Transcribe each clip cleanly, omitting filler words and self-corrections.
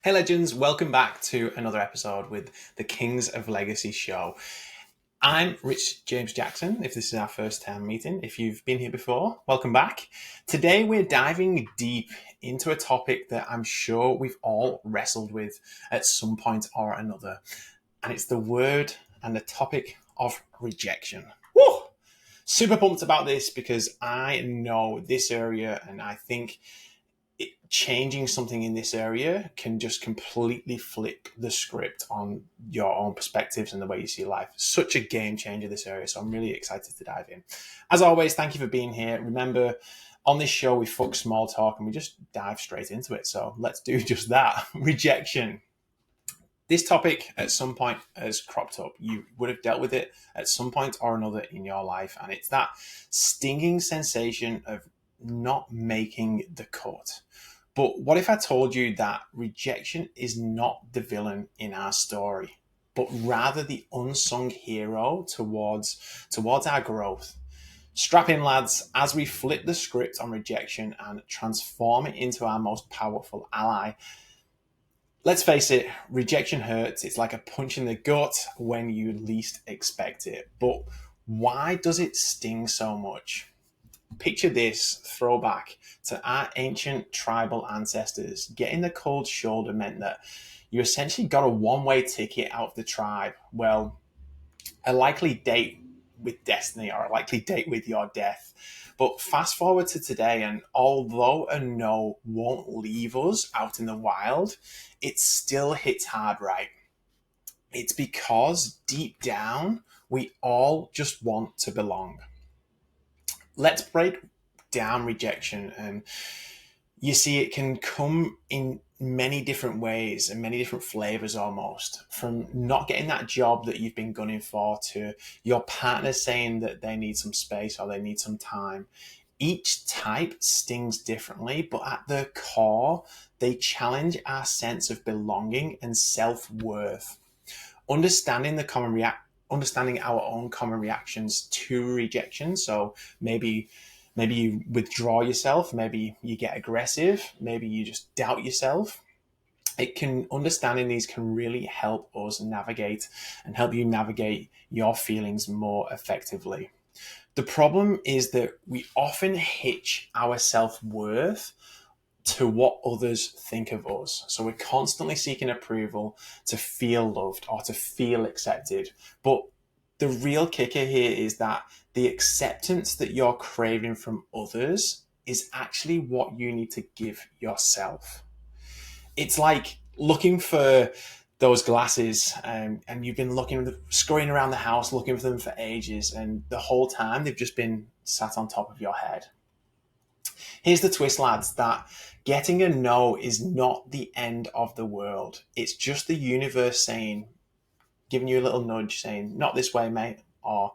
Hey legends, welcome back to another episode with the Kings of Legacy show. I'm Rich James Jackson, if this is our first time meeting. If you've been here before, welcome back. Today we're diving deep into a topic that I'm sure we've all wrestled with at some point or another. And it's the word and the topic of rejection. Woo! Super pumped about this because I know this area and I think changing something in this area can just completely flip the script on your own perspectives and the way you see life. Such a game changer, this area. So I'm really excited to dive in. As always, thank you for being here. Remember, on this show, we fuck small talk and we just dive straight into it. So let's do just that. Rejection. This topic at some point has cropped up. You would have dealt with it at some point or another in your life. And it's that stinging sensation of not making the cut. But what if I told you that rejection is not the villain in our story, but rather the unsung hero towards our growth? Strap in, lads, as we flip the script on rejection and transform it into our most powerful ally. Let's face it, rejection hurts. It's like a punch in the gut when you least expect it. But why does it sting so much? Picture this throwback to our ancient tribal ancestors. Getting the cold shoulder meant that you essentially got a one-way ticket out of the tribe. Well, a likely date with destiny or a likely date with your death. But fast forward to today, and although a no won't leave us out in the wild, it still hits hard, right? It's because deep down, we all just want to belong. Let's break down rejection. And you see, it can come in many different ways and many different flavors almost, from not getting that job that you've been gunning for to your partner saying that they need some space or they need some time. Each type stings differently, but at the core, they challenge our sense of belonging and self-worth. Understanding the understanding our own common reactions to rejection. So maybe you withdraw yourself, maybe you get aggressive, maybe you just doubt yourself. Understanding these can really help us navigate and help you navigate your feelings more effectively. The problem is that we often hitch our self-worth to what others think of us. So we're constantly seeking approval to feel loved or to feel accepted. But the real kicker here is that the acceptance that you're craving from others is actually what you need to give yourself. It's like looking for those glasses, and you've been scurrying around the house looking for them for ages, and the whole time they've just been sat on top of your head. Here's the twist, lads, that getting a no is not the end of the world. It's just the universe giving you a little nudge saying, not this way, mate, or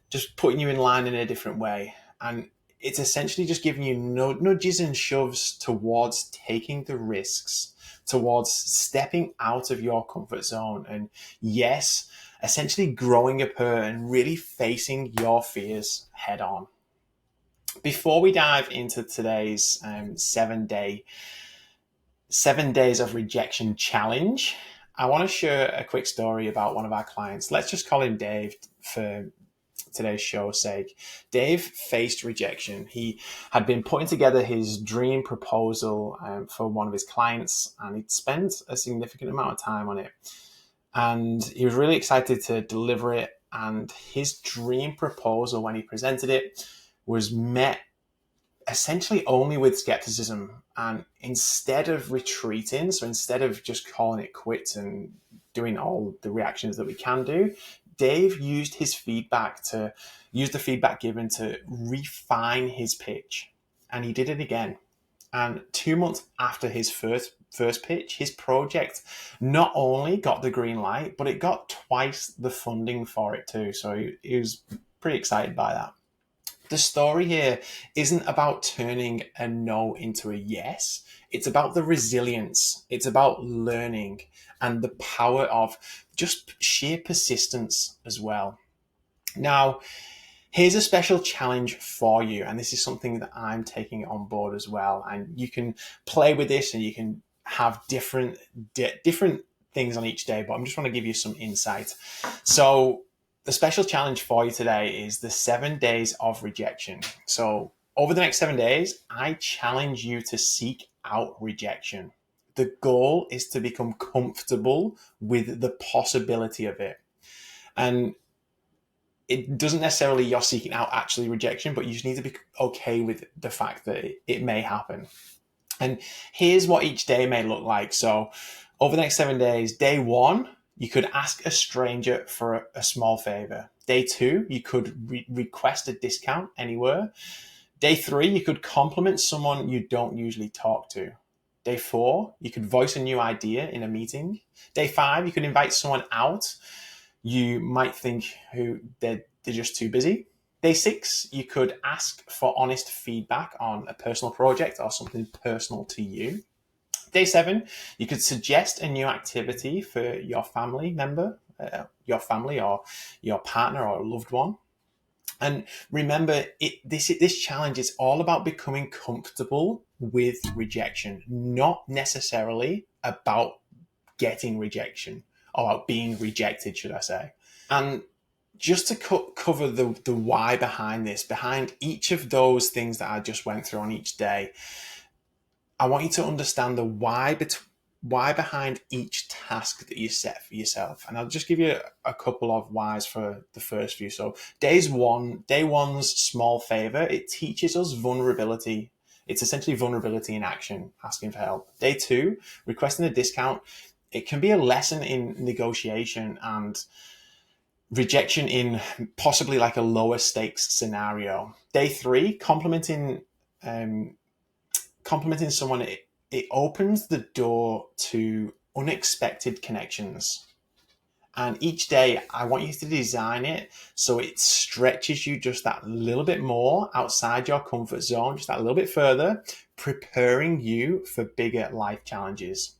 just putting you in line in a different way. And it's essentially just giving you nudges and shoves towards taking the risks, towards stepping out of your comfort zone. And yes, essentially growing a pair and really facing your fears head on. Before we dive into today's 7 days of rejection challenge, I want to share a quick story about one of our clients. Let's just call him Dave for today's show's sake. Dave faced rejection. He had been putting together his dream proposal for one of his clients, and he'd spent a significant amount of time on it. And he was really excited to deliver it. And his dream proposal, when he presented it, was met essentially only with skepticism. And instead of retreating, so instead of just calling it quits and doing all the reactions that we can do, Dave used the feedback given to refine his pitch. And he did it again. And 2 months after his first pitch, his project not only got the green light, but it got twice the funding for it too. So he was pretty excited by that. The story here isn't about turning a no into a yes. It's about the resilience. It's about learning and the power of just sheer persistence as well. Now, here's a special challenge for you, and this is something that I'm taking on board as well. And you can play with this and you can have different things on each day, but I'm just want to give you some insight. So the special challenge for you today is the 7 days of rejection. So over the next 7 days, I challenge you to seek out rejection. The goal is to become comfortable with the possibility of it. And it doesn't necessarily you're seeking out actually rejection, but you just need to be okay with the fact that it may happen. And here's what each day may look like. So over the next 7 days, day 1, you could ask a stranger for a small favor. Day 2, you could request a discount anywhere. Day 3, you could compliment someone you don't usually talk to. Day 4, you could voice a new idea in a meeting. Day 5, you could invite someone out you might think they're just too busy. Day 6, you could ask for honest feedback on a personal project or something personal to you. Day 7, you could suggest a new activity for your family member, your family or your partner or a loved one. And remember, this challenge is all about becoming comfortable with rejection, not necessarily about getting rejection or about being rejected, should I say. And just to cover the why behind this, behind each of those things that I just went through on each day, I want you to understand the why behind each task that you set for yourself. And I'll just give you a couple of whys for the first few. So day one's small favor, it teaches us vulnerability. It's essentially vulnerability in action, asking for help. Day 2, requesting a discount, it can be a lesson in negotiation and rejection in possibly like a lower stakes scenario. Day 3, complimenting someone, it opens the door to unexpected connections. And each day, I want you to design it so it stretches you just that little bit more outside your comfort zone, just that little bit further, preparing you for bigger life challenges.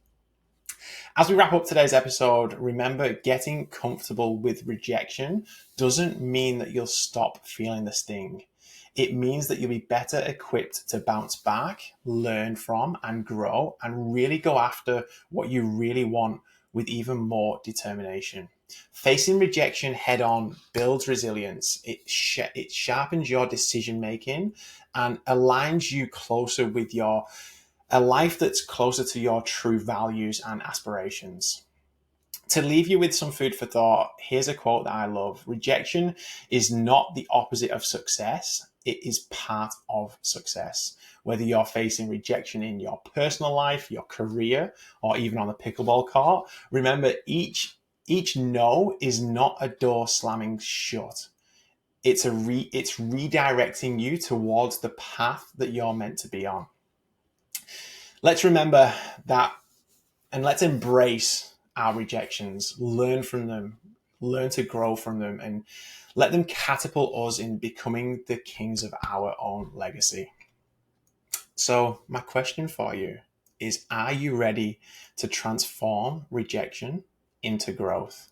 As we wrap up today's episode, remember, getting comfortable with rejection doesn't mean that you'll stop feeling the sting. It means that you'll be better equipped to bounce back, learn from, and grow, and really go after what you really want with even more determination. Facing rejection head on builds resilience. It sharpens your decision making and aligns you closer with a life that's closer to your true values and aspirations. To leave you with some food for thought, here's a quote that I love. Rejection is not the opposite of success. It is part of success. Whether you're facing rejection in your personal life, your career, or even on the pickleball court, remember each no is not a door slamming shut. It's redirecting you towards the path that you're meant to be on. Let's remember that, and let's embrace our rejections, learn from them, learn to grow from them, and let them catapult us in becoming the kings of our own legacy. So my question for you is, are you ready to transform rejection into growth?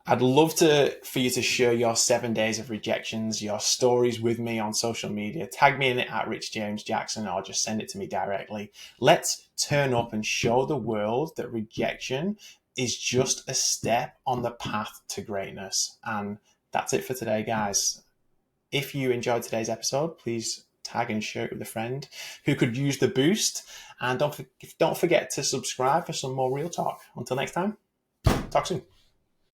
I'd love for you to share your 7 days of rejections, your stories with me on social media. Tag me in it at Rich James Jackson or just send it to me directly. Let's turn up and show the world that rejection is just a step on the path to greatness. And that's it for today, guys. If you enjoyed today's episode, please tag and share it with a friend who could use the boost. And don't forget to subscribe for some more real talk. Until next time, talk soon.